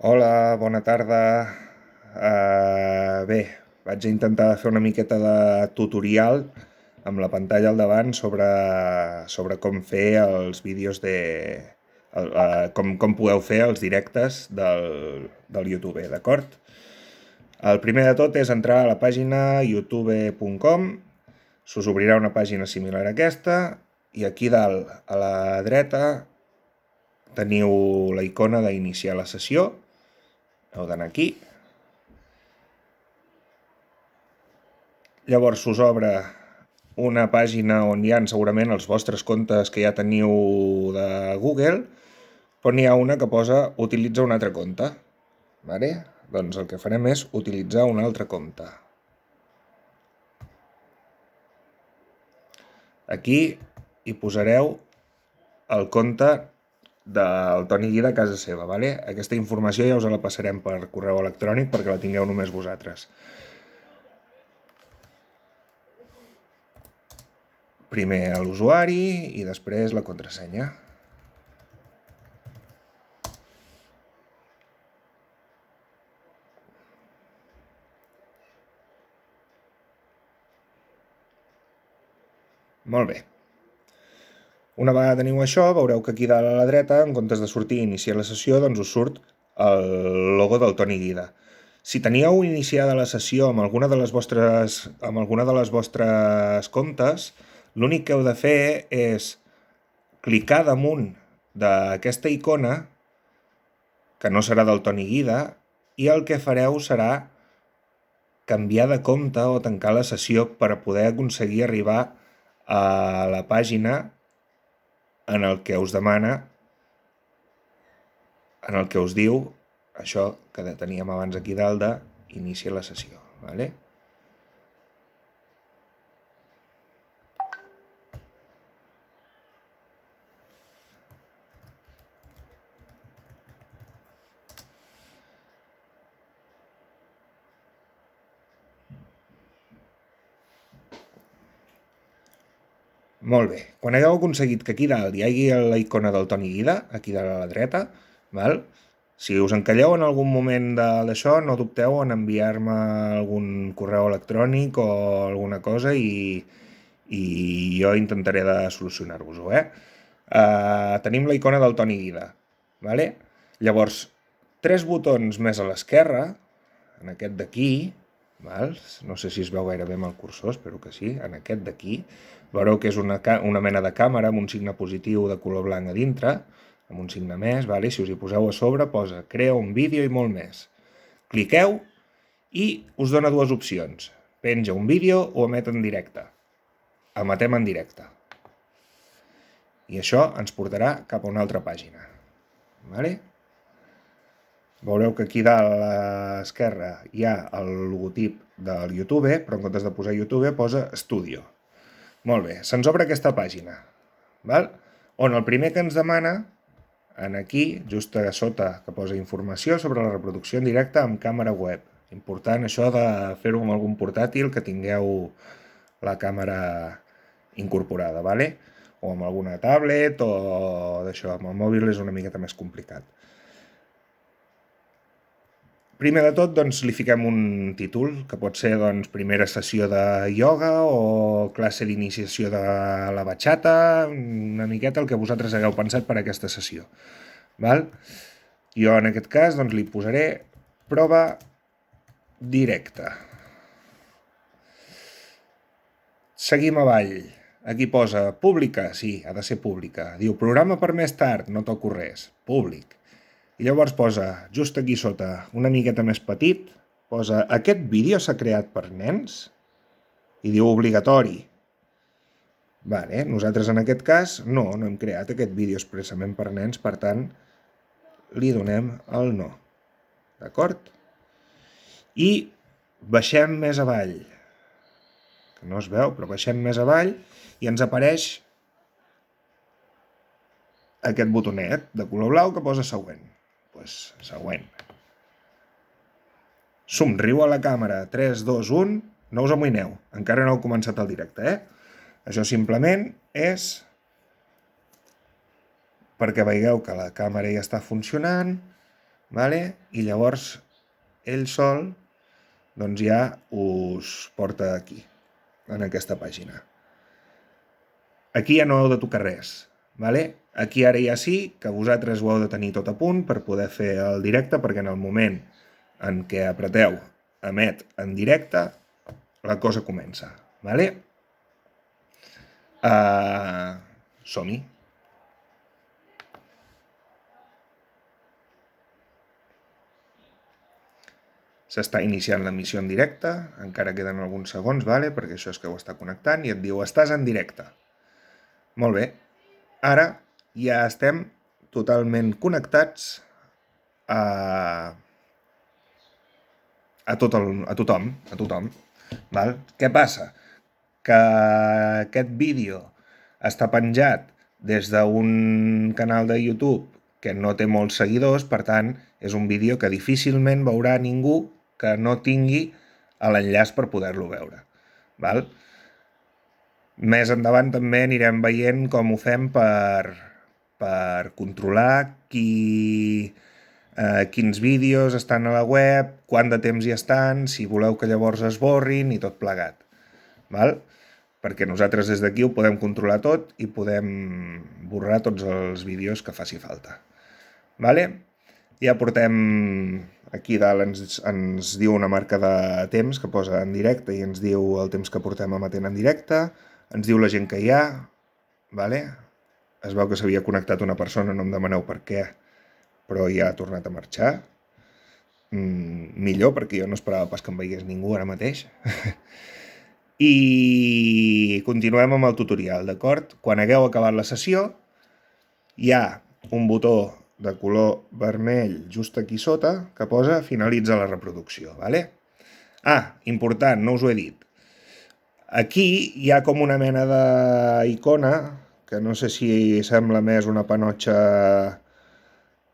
Hola, bona tarda. Bé, vaig a intentar fer una miqueta de tutorial amb la pantalla al davant sobre com fer els vídeos com podeu fer els directes del YouTube, d'acord? El primer de tot és entrar a la pàgina youtube.com, s'us obrirà una pàgina similar a aquesta, i aquí dalt a la dreta teniu la icona d'iniciar la sessió. Heu d'anar aquí. Llavors us obre una pàgina on hi ha segurament els vostres comptes que ja teniu de Google, però n'hi ha una que posa utilitza un altre compte. Vale? Doncs el que farem és utilitzar un altre compte. Aquí hi posareu el compte del Toni Guida a casa seva. Vale? Aquesta informació ja us la passarem per correu electrònic perquè la tingueu només vosaltres. Primer l'usuari i després la contrasenya. Molt bé. Una vegada teniu això, veureu que aquí dalt a la dreta, en comptes de sortir iniciar la sessió, doncs us surt el logo del Toni Guida. Si teníeu iniciada la sessió amb alguna de les vostres comptes, l'únic que heu de fer és clicar damunt d'aquesta icona, que no serà del Toni Guida, i el que fareu serà canviar de compte o tancar la sessió per poder aconseguir arribar a la pàgina en el que us demana, en el que us diu això que teníem abans aquí dalt d'inicia la sessió. Vale? Molt bé. Quan hagueu aconseguit que aquí dalt hi hagi la icona del Toni Guida, aquí dalt a la dreta, val? Si us encalleu en algun moment d'això, no dubteu en enviar-me algun correu electrònic o alguna cosa i jo intentaré de solucionar-vos-ho, tenim la icona del Toni Guida, vale? Llavors, 3 botons més a l'esquerra, en aquest d'aquí, val? No sé si es veu gaire bé amb el cursor, espero que sí, en aquest d'aquí, veureu que és una mena de càmera amb un signe positiu de color blanc a dintre, amb un signe més, vale? Si us hi poseu a sobre posa crea un vídeo i molt més. Cliqueu i us dona dues opcions, penja un vídeo o emet en directe. Emetem en directe. I això ens portarà cap a una altra pàgina. Vale? Veureu que aquí dalt a l'esquerra hi ha el logotip del YouTube, però en comptes de posar YouTube posa Studio. Molt bé, se'ns obre aquesta pàgina, val? On el primer que ens demana, en aquí, just a sota, que posa informació sobre la reproducció en directe amb càmera web. Important això de fer-ho amb algun portàtil que tingueu la càmera incorporada, vale? O amb alguna tablet o d'això, amb el mòbil és una miqueta més complicat. Primer de tot, doncs, li fiquem un títol, que pot ser, doncs, primera sessió de ioga o classe d'iniciació de la batxata, una miqueta el que vosaltres hagueu pensat per a aquesta sessió. Val? Jo, en aquest cas, doncs, li posaré prova directa. Seguim avall. Aquí posa pública, sí, ha de ser pública. Diu programa per més tard, no toco res. Públic. I llavors posa, just aquí sota, una miqueta més petit, posa aquest vídeo s'ha creat per nens? I diu obligatori. Vale, nosaltres en aquest cas no hem creat aquest vídeo expressament per nens, per tant, li donem el no. D'acord? I baixem més avall, que no es veu, però baixem més avall i ens apareix aquest botonet de color blau que posa següent. Doncs següent. Somriu a la càmera, 3, 2, 1, no us amoïneu, encara no heu començat el directe, Això simplement és perquè veieu que la càmera ja està funcionant, vale? I llavors ell sol doncs ja us porta aquí, en aquesta pàgina. Aquí ja no heu de tocar res, vale? Aquí ara ja sí que vosaltres ho heu de tenir tot a punt per poder fer el directe, perquè en el moment en què apreteu emet en directe, la cosa comença, vale? Som-hi. S'està iniciant l'emissió en directe, encara queden alguns segons, vale? Perquè això és que ho està connectant i et diu estàs en directe. Molt bé. Ara ja estem totalment connectats a tothom. Val? Què passa? Que aquest vídeo està penjat des d'un canal de YouTube que no té molts seguidors, per tant, és un vídeo que difícilment veurà ningú que no tingui l'enllaç per poder-lo veure. Val? Més endavant també anirem veient com ho fem per controlar quins vídeos estan a la web, quant de temps hi estan, si voleu que llavors es borrin i tot plegat. Val? Perquè nosaltres des d'aquí ho podem controlar tot i podem borrar tots els vídeos que faci falta. Vale? Ja portem aquí dalt, ens diu una marca de temps que posa en directe i ens diu el temps que portem emetent en directe, ens diu la gent que hi ha, vale? Es veu que s'havia connectat una persona, no em demaneu per què, però ja ha tornat a marxar. Millor, perquè jo no esperava pas que em veiés ningú ara mateix. I continuem amb el tutorial, d'acord? Quan hagueu acabat la sessió, hi ha un botó de color vermell just aquí sota que posa finalitza la reproducció, vale? Important, no us ho he dit. Aquí hi ha com una mena d'icona, que no sé si sembla més una panotxa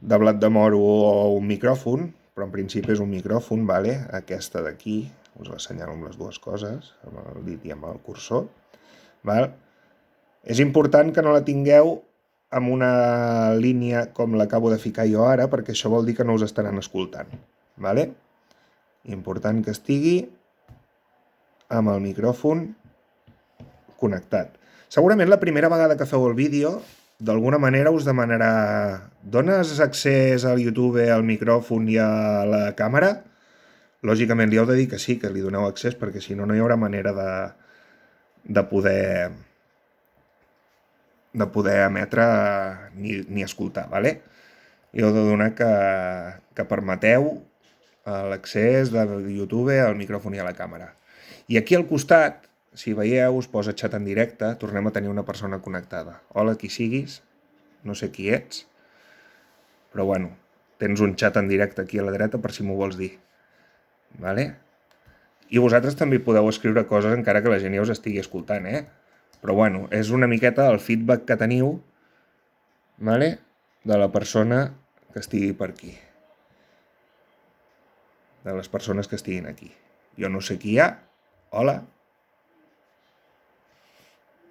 de blat de moro o un micròfon, però en principi és un micròfon, vale? Aquesta d'aquí, us l'assenyalo amb les dues coses, amb el dit i amb el cursor. Val? És important que no la tingueu amb una línia com l'acabo de ficar jo ara, perquè això vol dir que no us estaran escoltant. Vale? Important que estigui amb el micròfon connectat. Segurament la primera vegada que feu el vídeo, d'alguna manera us demanarà dones accés al YouTube, al micròfon i a la càmera? Lògicament li heu de dir que sí, que li doneu accés, perquè si no, no hi haurà manera de poder emetre ni escoltar, vale? Li heu de donar que permeteu l'accés de YouTube al micròfon i a la càmera. I aquí al costat, si veieu, us posa xat en directe, tornem a tenir una persona connectada. Hola, qui siguis, no sé qui ets, però bueno, tens un xat en directe aquí a la dreta per si m'ho vols dir. Vale? I vosaltres també podeu escriure coses encara que la gent ja us estigui escoltant, Però bueno, és una miqueta el feedback que teniu, vale? De la persona que estigui per aquí. De les persones que estiguin aquí. Jo no sé qui hi ha. Hola.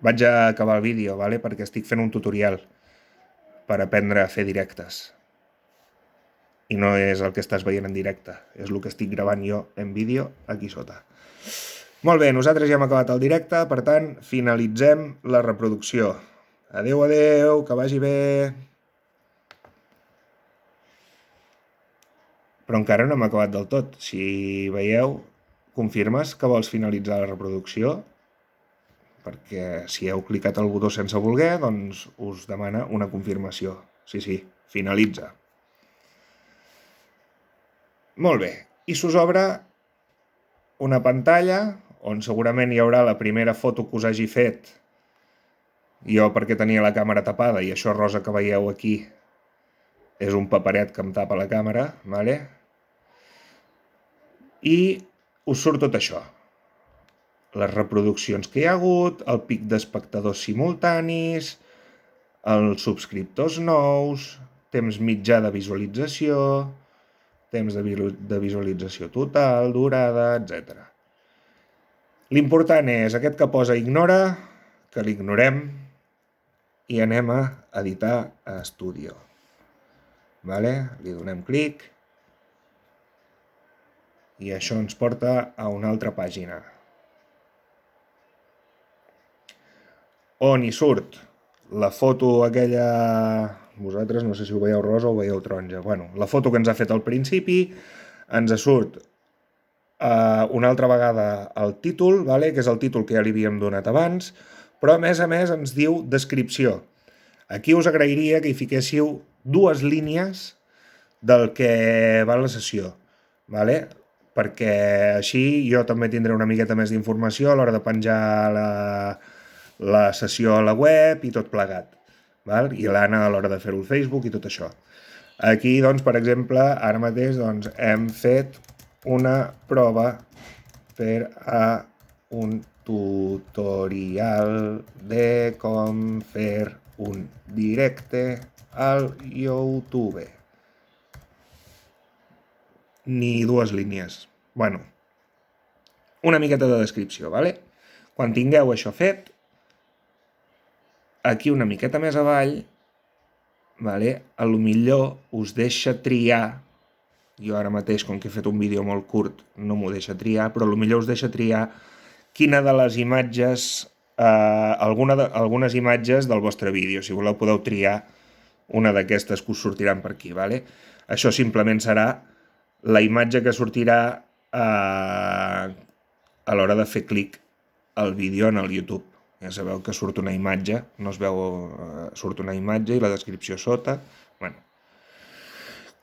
Vaig a acabar el vídeo, vale? Perquè estic fent un tutorial per aprendre a fer directes. I no és el que estàs veient en directe, és el que estic gravant jo en vídeo aquí sota. Molt bé, nosaltres ja hem acabat el directe, per tant, finalitzem la reproducció. Adeu, adeu, que vagi bé. Però encara no hem acabat del tot. Si veieu, confirmes que vols finalitzar la reproducció? Perquè si heu clicat el botó sense voler, doncs us demana una confirmació. Sí, finalitza. Molt bé, i s'us obre una pantalla on segurament hi haurà la primera foto que us hagi fet. Jo perquè tenia la càmera tapada i això rosa que veieu aquí és un paperet que em tapa la càmera, vale? I us surt tot això. Les reproduccions que hi ha hagut, el pic d'espectadors simultanis, els subscriptors nous, temps mitjà de visualització, temps de visualització total, durada, etc. L'important és aquest que posa ignora, que l'ignorem i anem a editar a Studio. vale? Li donem clic i això ens porta a una altra pàgina on hi surt la foto aquella, vosaltres no sé si ho veieu rosa o ho veieu taronja, bueno, la foto que ens ha fet al principi, ens surt una altra vegada el títol, vale? Que és el títol que ja li havíem donat abans, però a més ens diu descripció. Aquí us agrairia que hi fiquéssiu 2 línies del que va la sessió, vale? Perquè així jo també tindré una miqueta més d'informació a l'hora de penjar la sessió a la web i tot plegat, val? I l'Anna a l'hora de fer-ho al Facebook i tot això. Aquí, doncs, per exemple, ara mateix doncs, hem fet una prova per a un tutorial de com fer un directe al YouTube. Ni 2 línies. Bueno, una miqueta de descripció, vale? Quan tingueu això fet, aquí una miqueta més avall, vale? A lo millor us deixa triar, jo ara mateix, com que he fet un vídeo molt curt, no m'ho deixa triar, però a lo millor us deixa triar quina de les imatges, algunes imatges del vostre vídeo. Si voleu podeu triar una d'aquestes que us sortiran per aquí, vale? Això simplement serà la imatge que sortirà a l'hora de fer clic al vídeo en el YouTube. Ja sabeu que surt una imatge, no es veu, surt una imatge i la descripció sota. Bueno.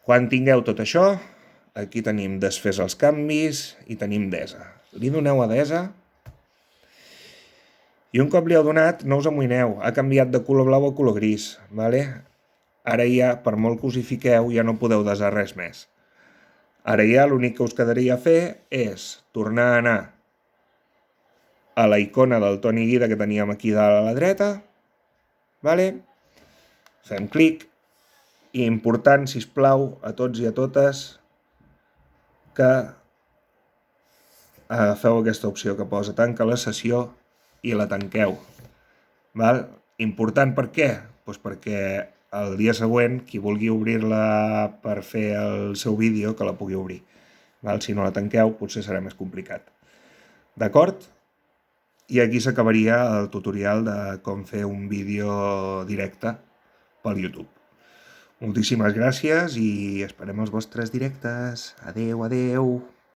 Quan tingueu tot això, aquí tenim desfés els canvis i tenim desa. Li doneu a desa i un cop li heu donat, no us amoïneu, ha canviat de color blau a color gris, vale? Ara ja, per molt que us hi fiqueu, ja no podeu desar res més. Ara ja l'únic que us quedaria fer és tornar a anar a la icona del Toni Guida que teníem aquí dalt a la dreta, vale? Fem clic, i important, sisplau, a tots i a totes, que agafeu aquesta opció que posa tanca la sessió i la tanqueu. Val? Important per què? Pues perquè el dia següent, qui vulgui obrir-la per fer el seu vídeo, que la pugui obrir. Val? Si no la tanqueu, potser serà més complicat. D'acord? I aquí s'acabaria el tutorial de com fer un vídeo directe pel YouTube. Moltíssimes gràcies i esperem els vostres directes. Adeu, adeu.